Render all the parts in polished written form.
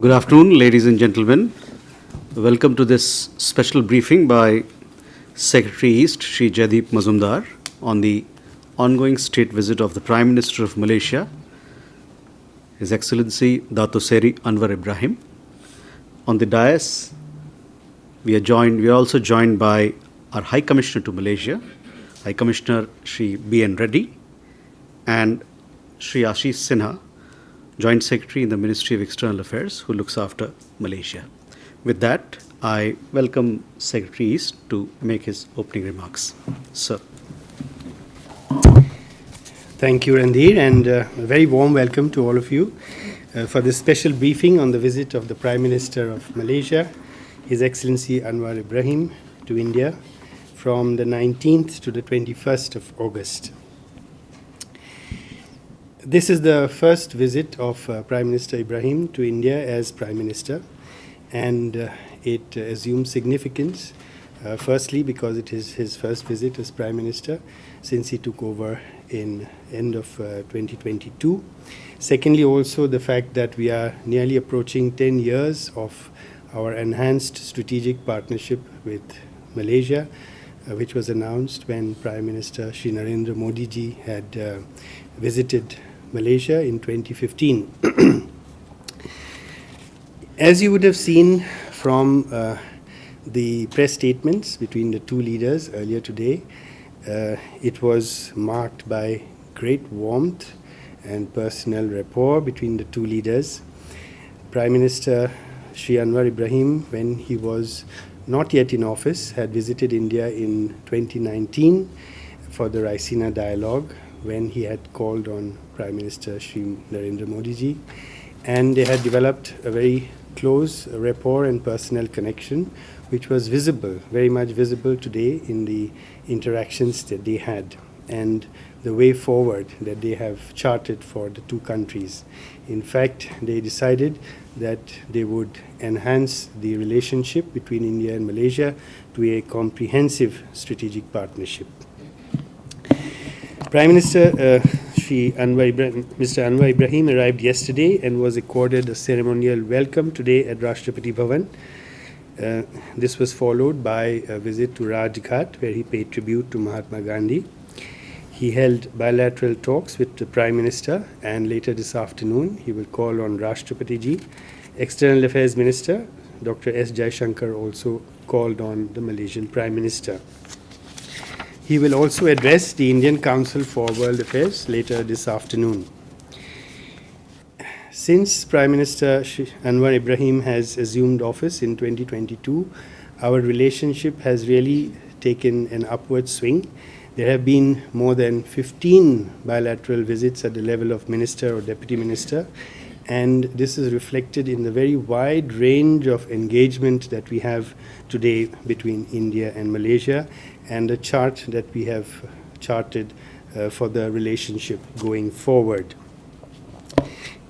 Good afternoon, ladies and gentlemen. Welcome to this special briefing by Secretary East, Shri Jaideep Mazumdar, on the ongoing state visit of the Prime Minister of Malaysia, His Excellency Dato Seri Anwar Ibrahim. On the dais, we are also joined by our High Commissioner to Malaysia, High Commissioner Shri B.N. Reddy, and Shri Ashish Sinha, Joint Secretary in the Ministry of External Affairs, who looks after Malaysia. With that, I welcome Secretary East to make his opening remarks. Sir. Thank you, Randhir, and a very warm welcome to all of you for this special briefing on the visit of the Prime Minister of Malaysia, His Excellency Anwar Ibrahim, to India from the 19th to the 21st of August. This is the first visit of Prime Minister Ibrahim to India as Prime Minister, and it assumes significance, firstly because it is his first visit as Prime Minister since he took over in end of 2022. Secondly, also the fact that we are nearly approaching 10 years of our enhanced strategic partnership with Malaysia, which was announced when Prime Minister Shri Narendra Modi ji had visited Malaysia in 2015. As you would have seen from the press statements between the two leaders earlier today, it was marked by great warmth and personal rapport between the two leaders. Prime Minister Shri Anwar Ibrahim, when he was not yet in office, had visited India in 2019 for the Raisina Dialogue, when he had called on Prime Minister Shri Narendra Modi ji, and they had developed a very close rapport and personal connection, which was visible, very much visible today in the interactions that they had and the way forward that they have charted for the two countries. In fact, they decided that they would enhance the relationship between India and Malaysia to a comprehensive strategic partnership. Prime Minister Mr. Anwar Ibrahim arrived yesterday and was accorded a ceremonial welcome today at Rashtrapati Bhavan. This was followed by a visit to Rajghat, where he paid tribute to Mahatma Gandhi. He held bilateral talks with the Prime Minister, and later this afternoon he will call on Rashtrapati ji. External Affairs Minister Dr. S. Jaishankar also called on the Malaysian Prime Minister. He will also address the Indian Council for World Affairs later this afternoon. Since Prime Minister Anwar Ibrahim has assumed office in 2022, our relationship has really taken an upward swing. There have been more than 15 bilateral visits at the level of minister or deputy minister, and this is reflected in the very wide range of engagement that we have today between India and Malaysia, and the chart that we have charted for the relationship going forward.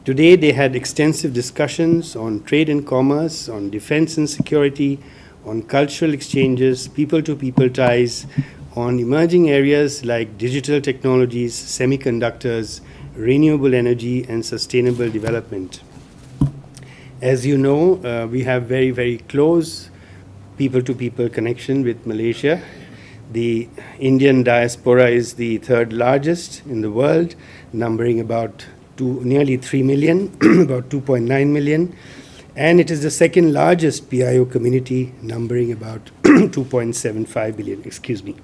Today they had extensive discussions on trade and commerce, on defense and security, on cultural exchanges, people-to-people ties, on emerging areas like digital technologies, semiconductors, renewable energy, and sustainable development. As you know, we have very, very close people-to-people connection with Malaysia. The Indian diaspora is the third largest in the world, numbering about nearly 3 million, about 2.9 million, and it is the second largest PIO community, numbering about 2.75 billion. Excuse me.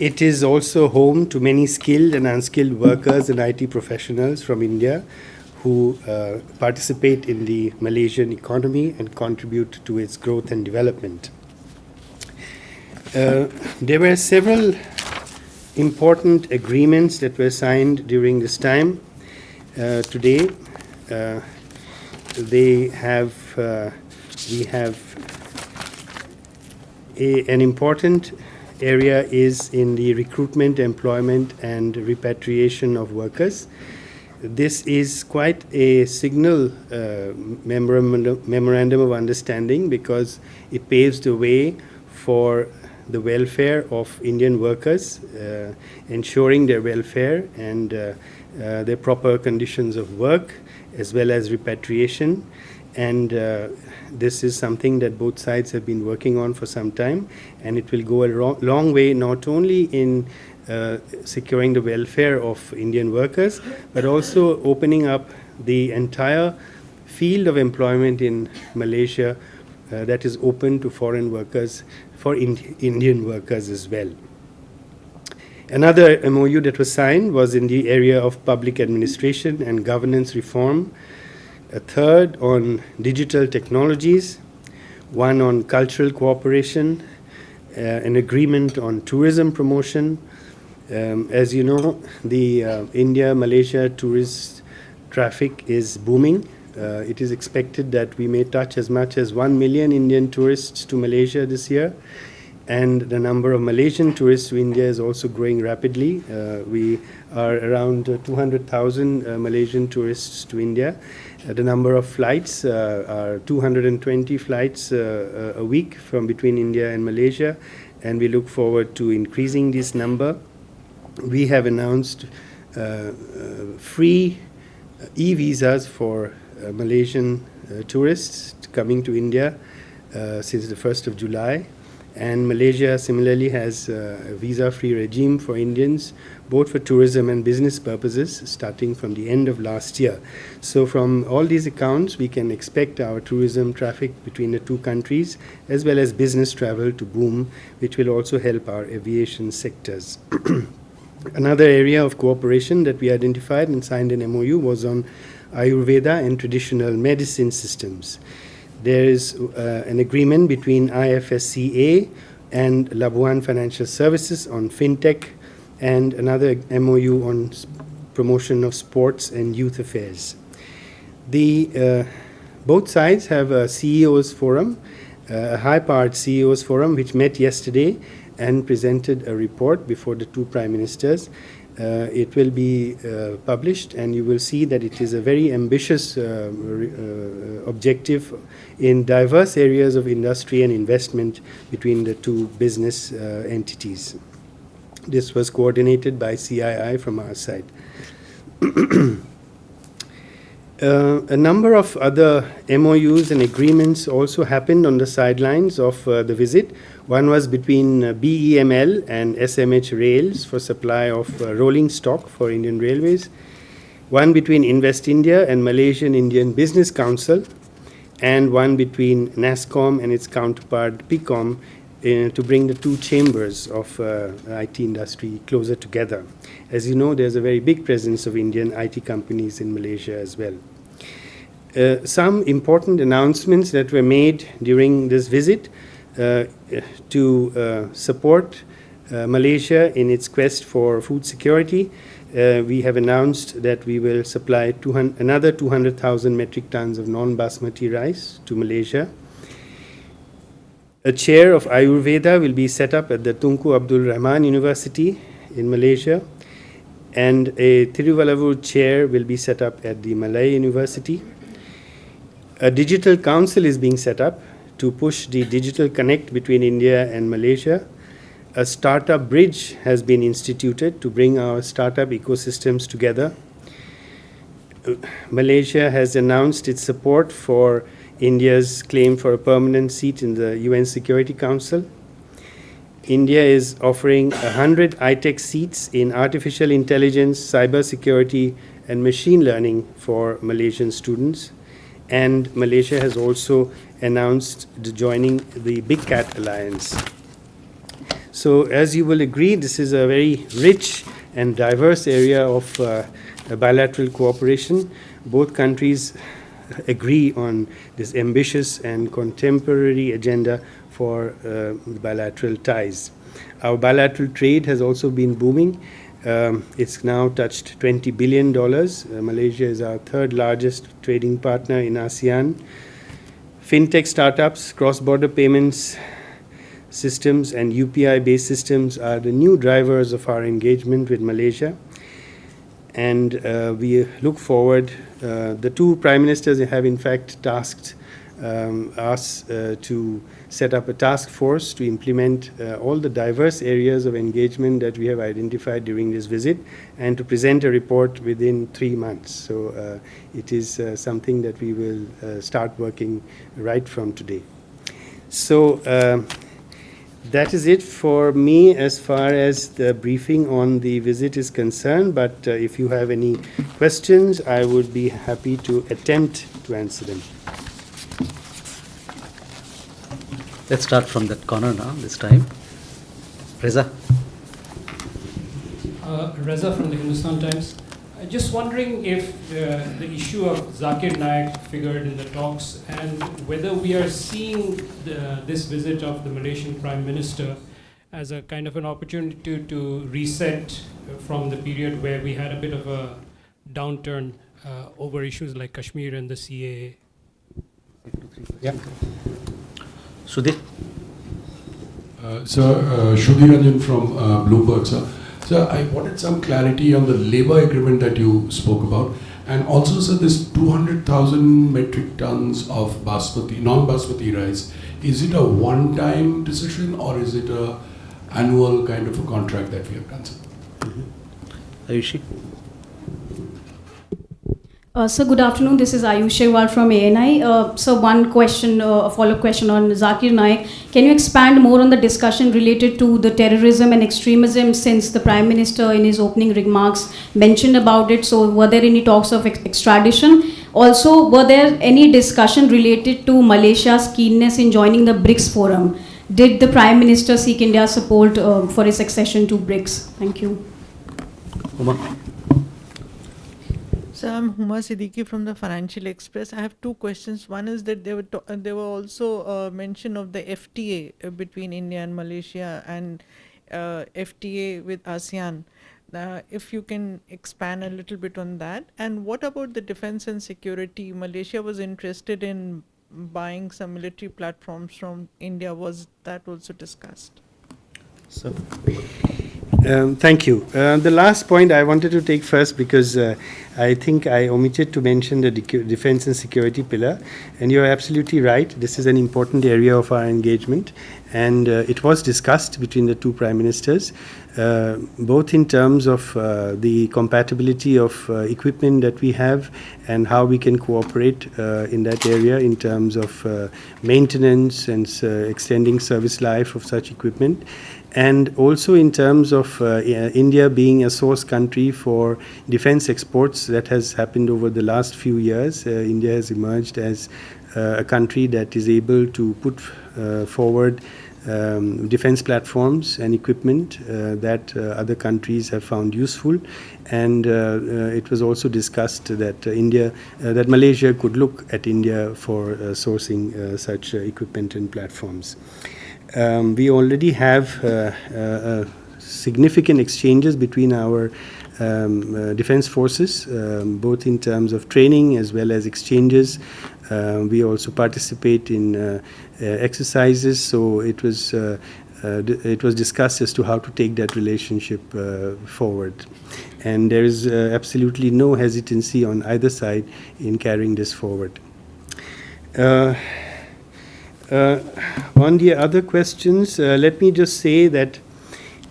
It is also home to many skilled and unskilled workers and IT professionals from India who participate in the Malaysian economy and contribute to its growth and development. There were several important agreements that were signed during this time. Today, we have an important area is in the recruitment, employment, and repatriation of workers. This is quite a signal memorandum of understanding because it paves the way for the welfare of Indian workers, ensuring their welfare and their proper conditions of work, as well as repatriation. And this is something that both sides have been working on for some time, and it will go a long way not only in securing the welfare of Indian workers, but also opening up the entire field of employment in Malaysia that is open to foreign workers, for Indian workers as well. Another MOU that was signed was in the area of public administration and governance reform, a third on digital technologies, one on cultural cooperation, an agreement on tourism promotion. As you know, the India-Malaysia tourist traffic is booming. It is expected that we may touch as much as 1 million Indian tourists to Malaysia this year. And the number of Malaysian tourists to India is also growing rapidly. We are around 200,000 Malaysian tourists to India. The number of flights are 220 flights a week from between India and Malaysia, and we look forward to increasing this number. We have announced free e-visas for Malaysian tourists coming to India since the 1st of July. And Malaysia similarly has a visa-free regime for Indians, both for tourism and business purposes, starting from the end of last year. So from all these accounts, we can expect our tourism traffic between the two countries, as well as business travel, to boom, which will also help our aviation sectors. Another area of cooperation that we identified and signed an MOU was on Ayurveda and traditional medicine systems. There is an agreement between IFSCA and Labuan Financial Services on fintech, and another MOU on promotion of sports and youth affairs. Both sides have a CEO's forum, a high-powered CEO's forum, which met yesterday and presented a report before the two prime ministers. It will be published, and you will see that it is a very ambitious objective in diverse areas of industry and investment between the two business entities. This was coordinated by CII from our side. A number of other MOUs and agreements also happened on the sidelines of the visit. One was between BEML and SMH Rails for supply of rolling stock for Indian Railways. One between Invest India and Malaysian Indian Business Council, and one between NASSCOM and its counterpart PICOM to bring the two chambers of IT industry closer together. As you know, there's a very big presence of Indian IT companies in Malaysia as well. Some important announcements that were made during this visit to support Malaysia in its quest for food security. We have announced that we will supply another 200,000 metric tons of non-basmati rice to Malaysia. A chair of Ayurveda will be set up at the Tunku Abdul Rahman University in Malaysia, and a Tiruvallavur chair will be set up at the Malay University. A digital council is being set up to push the digital connect between India and Malaysia. A startup bridge has been instituted to bring our startup ecosystems together. Malaysia has announced its support for India's claim for a permanent seat in the UN Security Council. India is offering 100 ITEC seats in artificial intelligence, cybersecurity, and machine learning for Malaysian students. And Malaysia has also announced joining the Big Cat Alliance. So as you will agree, this is a very rich and diverse area of bilateral cooperation. Both countries agree on this ambitious and contemporary agenda for bilateral ties. Our bilateral trade has also been booming. It's now touched $20 billion. Malaysia is our third largest trading partner in ASEAN. Fintech startups, cross-border payments systems, and UPI-based systems are the new drivers of our engagement with Malaysia. And we look forward. The two prime ministers have in fact tasked us to set up a task force to implement all the diverse areas of engagement that we have identified during this visit, and to present a report within 3 months. So it is something that we will start working right from today. So that is it for me as far as the briefing on the visit is concerned, but if you have any questions, I would be happy to attempt to answer them. Let's start from that corner now, this time. Reza. Reza from the Hindustan Times. Just wondering if the issue of Zakir Naik figured in the talks, and whether we are seeing this visit of the Malaysian Prime Minister as a kind of an opportunity to reset from the period where we had a bit of a downturn over issues like Kashmir and the CAA. Yeah. Sudhir. Sudhir Ranjan from Bloomberg, sir. Sir, I wanted some clarity on the labor agreement that you spoke about. And also, sir, this 200,000 metric tons of basmati, non-basmati rice, is it a one-time decision or is it a annual kind of a contract that we have done, sir? Ayushi. So good afternoon, this is Ayush Shewal from ANI. So one question, a follow-up question on Zakir Naik. Can you expand more on the discussion related to the terrorism and extremism, since the Prime Minister in his opening remarks mentioned about it? So were there any talks of extradition? Also, were there any discussion related to Malaysia's keenness in joining the BRICS forum? Did the Prime Minister seek India's support for his accession to BRICS? Thank you. Uma. So I'm Huma Siddiqui from the Financial Express. I have two questions. One is that there were also mention of the FTA between India and Malaysia, and FTA with ASEAN. If you can expand a little bit on that. And what about the defense and security? Malaysia was interested in buying some military platforms from India. Was that also discussed? So, thank you. The last point I wanted to take first, because I think I omitted to mention the defense and security pillar. And you're absolutely right. This is an important area of our engagement. And it was discussed between the two prime ministers, both in terms of the compatibility of equipment that we have and how we can cooperate in that area in terms of maintenance and extending service life of such equipment. And also in terms of India being a source country for defense exports. That has happened over the last few years. India has emerged as a country that is able to put forward defense platforms and equipment that other countries have found useful. And it was also discussed that that Malaysia could look at India for sourcing such equipment and platforms. We already have significant exchanges between our defense forces, both in terms of training as well as exchanges. We also participate in exercises, so it was discussed as to how to take that relationship forward. And there is absolutely no hesitancy on either side in carrying this forward. On the other questions, let me just say that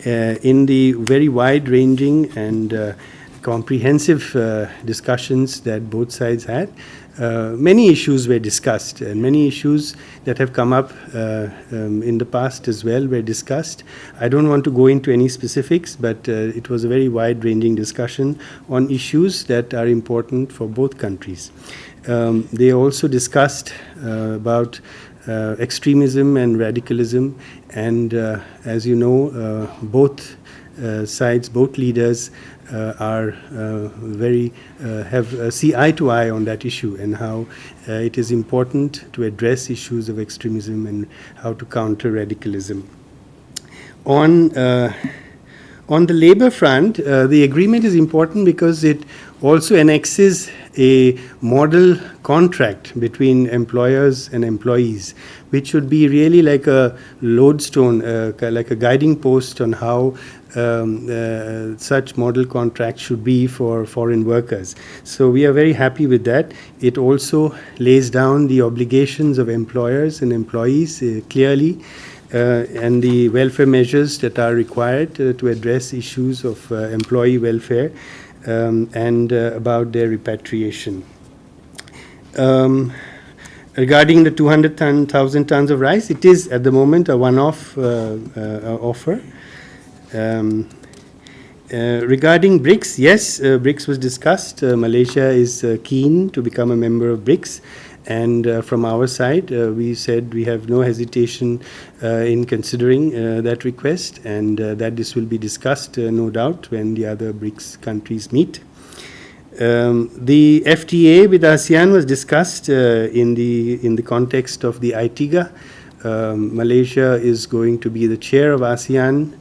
in the very wide-ranging and comprehensive discussions that both sides had, many issues were discussed, and many issues that have come up in the past as well were discussed. I don't want to go into any specifics, but it was a very wide-ranging discussion on issues that are important for both countries. They also discussed about extremism and radicalism, and as you know, both sides, both leaders are see eye to eye on that issue, and how it is important to address issues of extremism and how to counter radicalism. On the labor front, the agreement is important because it also annexes a model contract between employers and employees, which should be really like a lodestone, like a guiding post on how such model contracts should be for foreign workers. So we are very happy with that. It also lays down the obligations of employers and employees clearly, and the welfare measures that are required to address issues of employee welfare, and about their repatriation. Regarding the 200,000 tons of rice, it is at the moment a one-off offer. Regarding BRICS, yes, BRICS was discussed. Malaysia is keen to become a member of BRICS, and from our side, we said we have no hesitation in considering that request, and that this will be discussed, no doubt, when the other BRICS countries meet. The FTA with ASEAN was discussed in the context of the ITIGA. Malaysia is going to be the chair of ASEAN.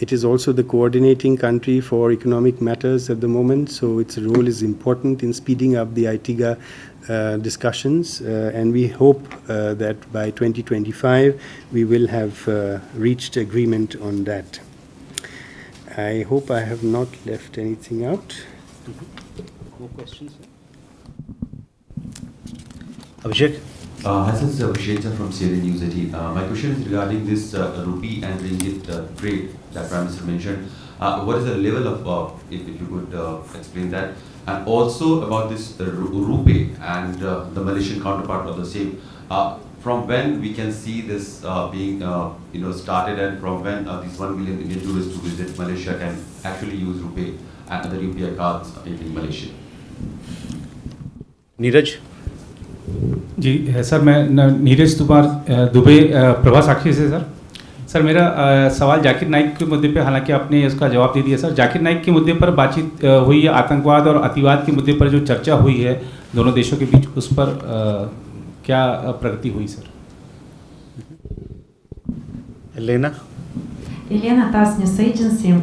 It is also the coordinating country for economic matters at the moment, so its role is important in speeding up the ITIGA discussions, and we hope that by 2025 we will have reached agreement on that. I hope I have not left anything out. More questions? Abhishek? Hi, this is Abhishek from CNN News 18. My question is regarding this rupee and ringgit trade that Prime Minister mentioned. What is the level of, if you could explain that? And also about this rupee and the Malaysian counterpart of the same. From when we can see this being started, and from when these 1 million Indian tourists who visit Malaysia can actually use rupee and other UPI cards in Malaysia? Neeraj? जी sir, मैं नीरज दुबे प्रभा साक्षी से sir मेरा सवाल जाकिर नाइक के मुद्दे पे, हालांकि आपने इसका जवाब दे दिया सर। जाकिर नाइक के मुद्दे पर बातचीत हुई है, आतंकवाद और अतिवाद के मुद्दे पर जो चर्चा हुई है दोनों देशों के बीच, उस पर क्या प्रगति हुई sir? Elena TASS News Agency.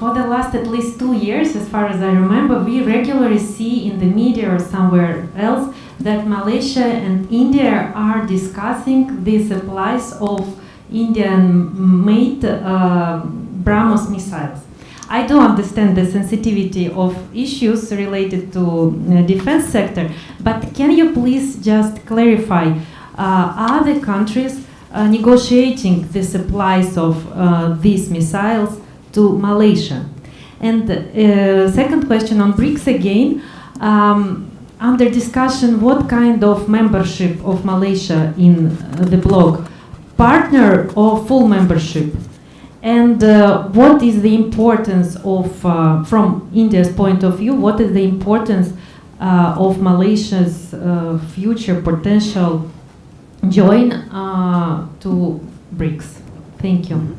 For the last at least 2 years, as far as I remember, we regularly see in the media or somewhere else that Malaysia and India are discussing the supplies of Indian-made BrahMos missiles. I do understand the sensitivity of issues related to defense sector, but can you please just clarify, are the countries negotiating the supplies of these missiles to Malaysia? And second question on BRICS again, under discussion what kind of membership of Malaysia in the bloc, partner or full membership? And what is the importance of, from India's point of view, what is the importance of Malaysia's future potential join to BRICS? Thank you.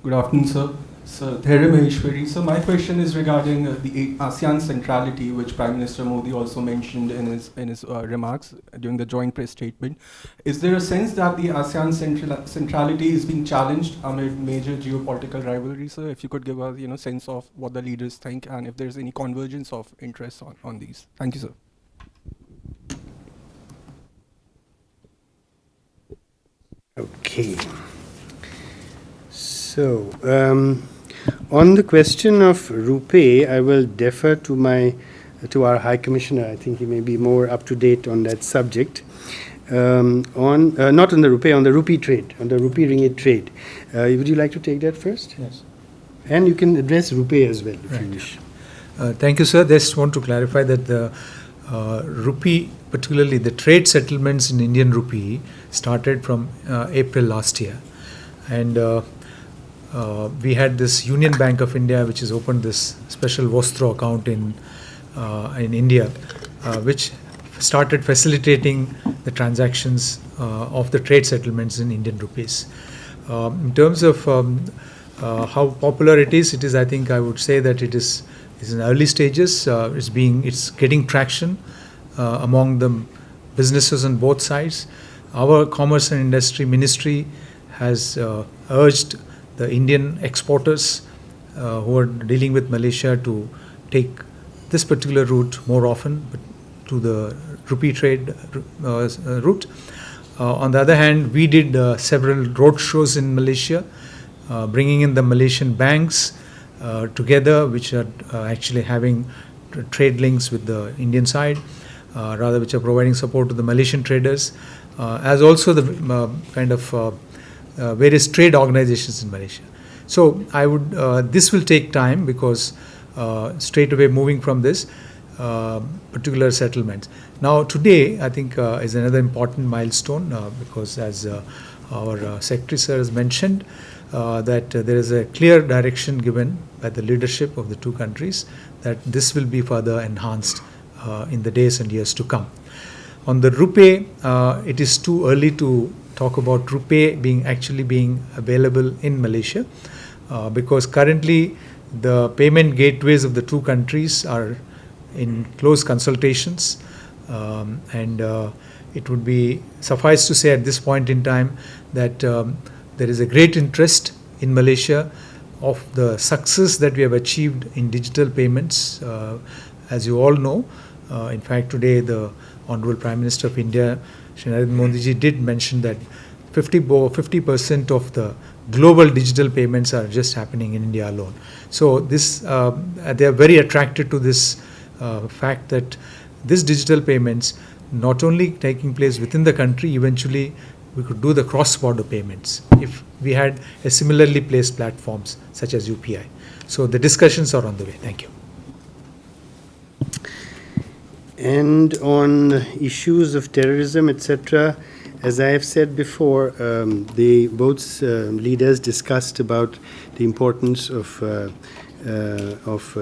Good afternoon, sir. So, Thairay Maheshwari. So, my question is regarding the ASEAN centrality, which Prime Minister Modi also mentioned in his remarks during the joint press statement. Is there a sense that the ASEAN centrality is being challenged amid major geopolitical rivalry, sir? If you could give us, sense of what the leaders think, and if there's any convergence of interests on these. Thank you, sir. Okay. So, on the question of rupee, I will defer to our High Commissioner. I think he may be more up to date on that subject. Not on the rupee, on the rupee trade, on the rupee ringgit trade. Would you like to take that first? Yes. And you can address rupee as well, if you wish. Thank you, sir. Just want to clarify that the rupee, particularly the trade settlements in Indian rupee, started from April last year, and we had this Union Bank of India, which has opened this special Vostro account in India, which started facilitating the transactions of the trade settlements in Indian rupees. In terms of how popular it is, I think I would say that it is in early stages. It's getting traction among the businesses on both sides. Our Commerce and Industry Ministry has urged the Indian exporters who are dealing with Malaysia to take this particular route more often, but to the rupee trade route. On the other hand, we did several road shows in Malaysia, bringing in the Malaysian banks together, which are actually having trade links with the Indian side, rather which are providing support to the Malaysian traders, as also the kind of various trade organizations in Malaysia. So I would this will take time, because straight away moving from this particular settlements. Now today I think is another important milestone, because as our Secretary Sir has mentioned, that there is a clear direction given by the leadership of the two countries that this will be further enhanced in the days and years to come. On the rupee, it is too early to talk about rupee actually being available in Malaysia, because currently the payment gateways of the two countries are in close consultations, and it would be suffice to say at this point in time that there is a great interest in Malaysia of the success that we have achieved in digital payments. As you all know, in fact today the Honorable Prime Minister of India, Shri Narendra Modi ji, did mention that 50% of the global digital payments are just happening in India alone. So this they are very attracted to this fact that this digital payments not only taking place within the country, eventually we could do the cross-border payments if we had a similarly placed platforms such as UPI. So the discussions are on the way. Thank you. And on issues of terrorism, etc., as I have said before, both leaders discussed about the importance of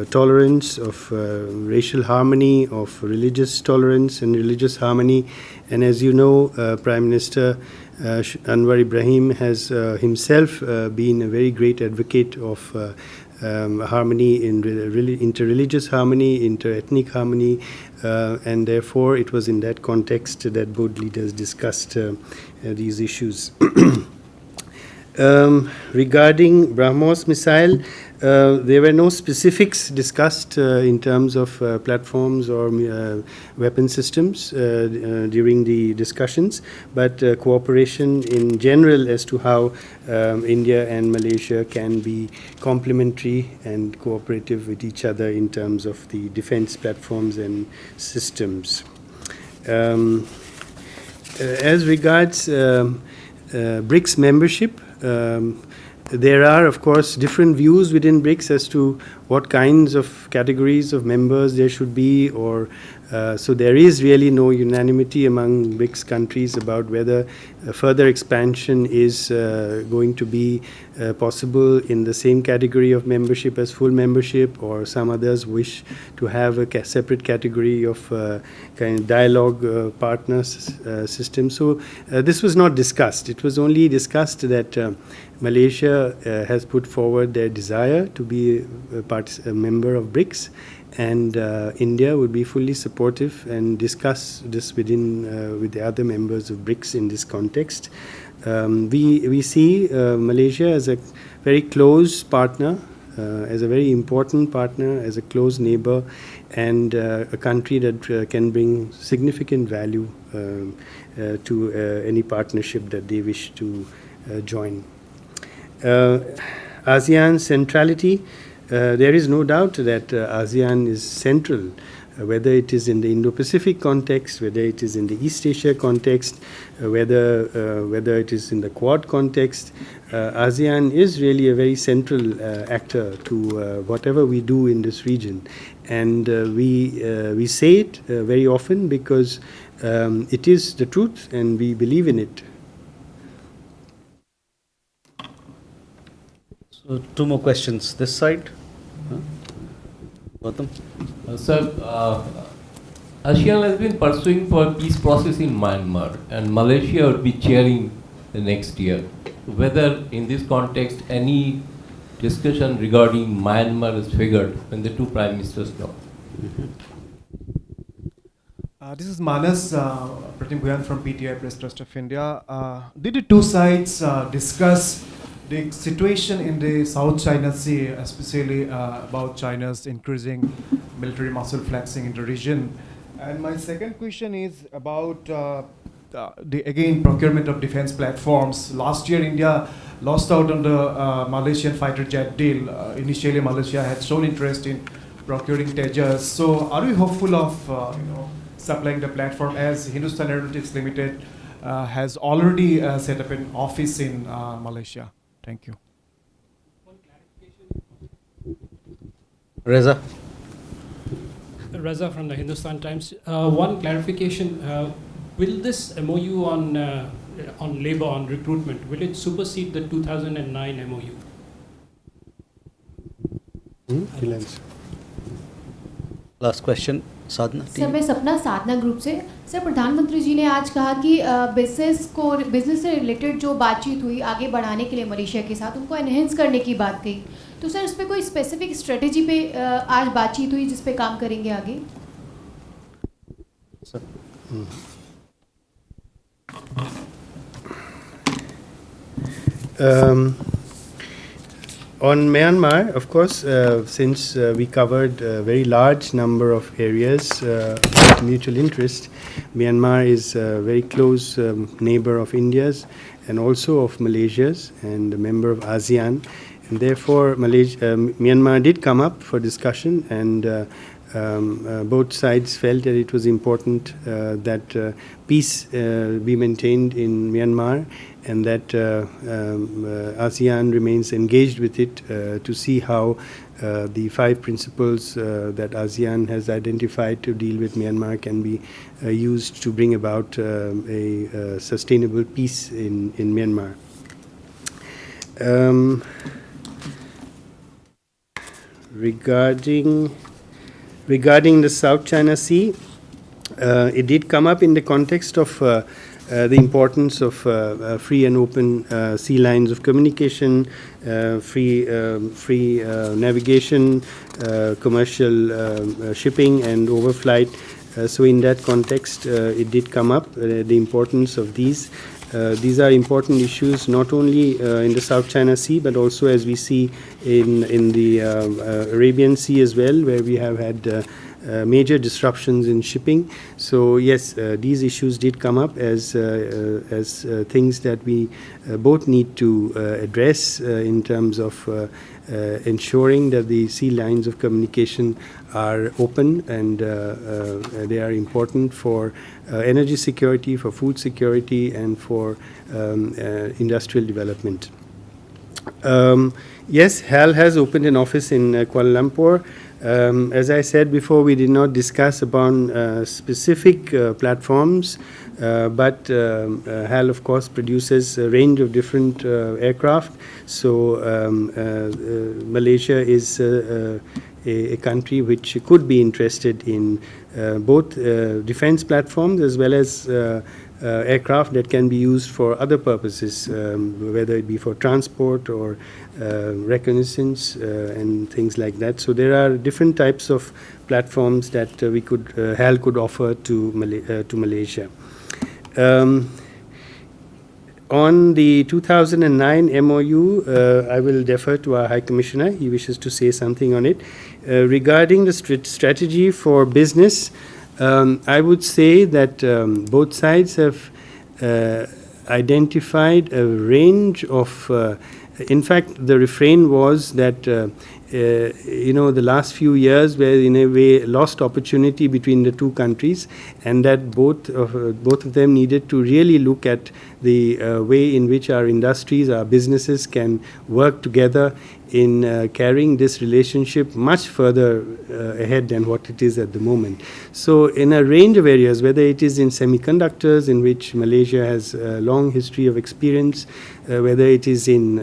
tolerance, of racial harmony, of religious tolerance and religious harmony. And as you know, Prime Minister Anwar Ibrahim has himself been a very great advocate of harmony, interreligious harmony, inter-ethnic harmony, and therefore it was in that context that both leaders discussed these issues. Regarding BrahMos missile, there were no specifics discussed in terms of platforms or weapon systems during the discussions, but cooperation in general as to how India and Malaysia can be complementary and cooperative with each other in terms of the defense platforms and systems. As regards BRICS membership, there are, of course, different views within BRICS as to what kinds of categories of members there should be, or so there is really no unanimity among BRICS countries about whether further expansion is going to be possible in the same category of membership as full membership, or some others wish to have a separate category of kind of dialogue partners system. So this was not discussed. It was only discussed that Malaysia has put forward their desire to be a member of BRICS, and India would be fully supportive and discuss this with the other members of BRICS in this context. We see Malaysia as a very close partner, as a very important partner, as a close neighbor, and a country that can bring significant value to any partnership that they wish to join. ASEAN centrality, there is no doubt that ASEAN is central, whether it is in the Indo-Pacific context, whether it is in the East Asia context, whether it is in the Quad context. ASEAN is really a very central actor to whatever we do in this region, and we say it very often because it is the truth and we believe in it. So two more questions. This side. Gautam. Sir, ASEAN has been pursuing for peace process in Myanmar, and Malaysia would be chairing the next year. Whether in this context any discussion regarding Myanmar is figured when the two prime ministers talk. This is Manas Pratim Bhuyan from PTI Press Trust of India. Did the two sides discuss the situation in the South China Sea, especially about China's increasing military muscle flexing in the region. And my second question is about the again procurement of defense platforms. Last year, India lost out on the Malaysian fighter jet deal. Initially, Malaysia had shown interest in procuring Tejas. So, are we hopeful of supplying the platform, as Hindustan Aeronautics Limited has already set up an office in Malaysia? Thank you. Reza. Reza from the Hindustan Times. One clarification: will this MOU on labor, on recruitment, will it supersede the 2009 MOU? Last question, Sadhna. Sir मैं सपना साधना group से। Sir प्रधानमंत्री जी ने आज कहा कि business से related जो बातचीत हुई आगे बढ़ाने के लिए मलेशिया के साथ, उनको एनहेंस करने की बात कही। तो सर इस पे कोई स्पेसिफिक स्ट्रेटेजी पे आज बातचीत हुई जिस पे काम करेंगे आगे? On Myanmar, of course, since we covered a very large number of areas of mutual interest, Myanmar is a very close neighbor of India's and also of Malaysia's and a member of ASEAN. And therefore, Myanmar did come up for discussion, and both sides felt that it was important that peace be maintained in Myanmar, and that ASEAN remains engaged with it to see how the 5 principles that ASEAN has identified to deal with Myanmar can be used to bring about a sustainable peace in Myanmar. Regarding the South China Sea, it did come up in the context of the importance of free and open sea lines of communication, free navigation, commercial shipping and overflight. So in that context, it did come up, the importance of these. These are important issues not only in the South China Sea, but also as we see in the Arabian Sea as well, where we have had major disruptions in shipping. So yes, these issues did come up as things that we both need to address in terms of ensuring that the sea lines of communication are open, and they are important for energy security, for food security, and for industrial development. Yes, HAL has opened an office in Kuala Lumpur. As I said before, we did not discuss upon specific platforms, but HAL, of course, produces a range of different aircraft. So Malaysia is a country which could be interested in both defense platforms as well as aircraft that can be used for other purposes, whether it be for transport or reconnaissance and things like that. So there are different types of platforms that HAL could offer to Malaysia. On the 2009 MOU, I will defer to our High Commissioner. He wishes to say something on it. Regarding the strategy for business, I would say that both sides have identified a range of, in fact, the refrain was that the last few years were in a way lost opportunity between the two countries, and that both of them needed to really look at the way in which our industries, our businesses can work together in carrying this relationship much further ahead than what it is at the moment. So in a range of areas, whether it is in semiconductors, in which Malaysia has a long history of experience, whether it is in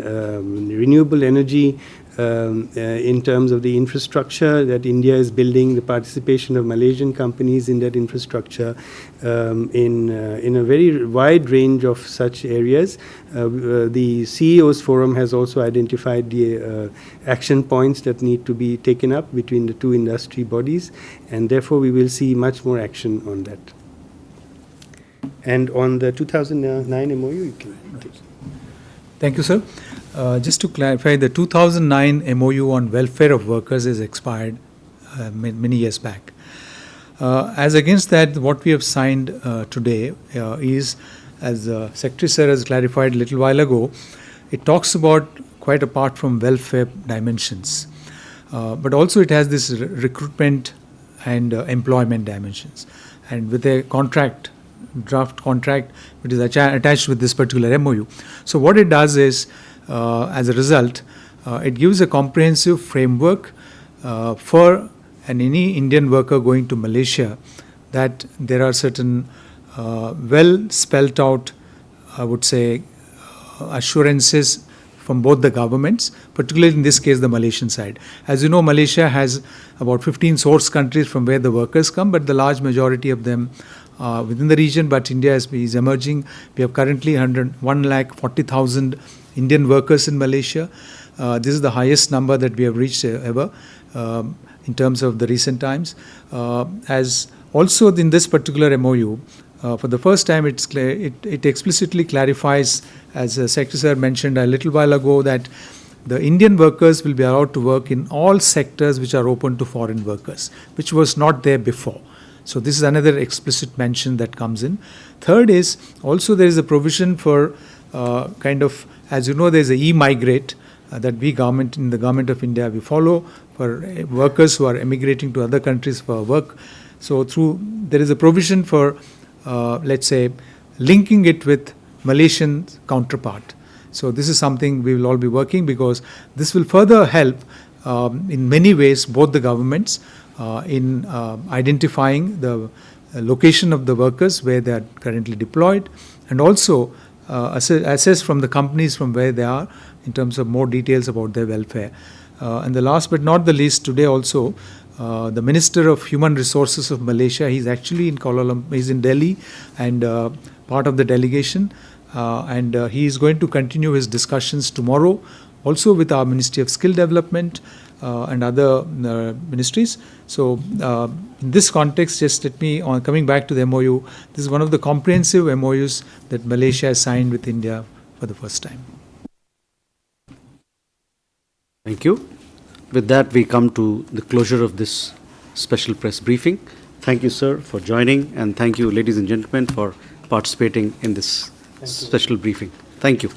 renewable energy, in terms of the infrastructure that India is building, the participation of Malaysian companies in that infrastructure, in a very wide range of such areas. The CEO's Forum has also identified the action points that need to be taken up between the two industry bodies, and therefore we will see much more action on that. And on the 2009 MOU, you can take. Thank you, sir. Just to clarify, the 2009 MOU on welfare of workers is expired many years back. As against that, what we have signed today is, as Secretary Sir has clarified a little while ago, it talks about quite apart from welfare dimensions, but also it has this recruitment and employment dimensions, and with a contract, draft contract, which is attached with this particular MOU. So what it does is, as a result, it gives a comprehensive framework for any Indian worker going to Malaysia, that there are certain well spelt out, I would say, assurances from both the governments, particularly in this case the Malaysian side. As you know, Malaysia has about 15 source countries from where the workers come, but the large majority of them within the region, but India is emerging. We have currently 1,40,000 Indian workers in Malaysia. This is the highest number that we have reached ever in terms of the recent times. As also in this particular MOU, for the first time it explicitly clarifies, as Secretary Sir mentioned a little while ago, that the Indian workers will be allowed to work in all sectors which are open to foreign workers, which was not there before. So this is another explicit mention that comes in. Third is also there is a provision for kind of, as you know, there is a e-migrate that we in the government of India, we follow for workers who are emigrating to other countries for work. So there is a provision for, let's say, linking it with Malaysian counterpart. So this is something we will all be working, because this will further help in many ways both the governments in identifying the location of the workers where they are currently deployed, and also assess from the companies from where they are in terms of more details about their welfare. And the last but not the least, today also the Minister of Human Resources of Malaysia, he's actually in Kuala Lumpur, he's in Delhi and part of the delegation, and he is going to continue his discussions tomorrow also with our Ministry of Skill Development and other ministries. So in this context, just let me, coming back to the MOU, this is one of the comprehensive MOUs that Malaysia has signed with India for the first time. Thank you. With that, we come to the closure of this special press briefing. Thank you, sir, for joining, and thank you, ladies and gentlemen, for participating in this special briefing. Thank you.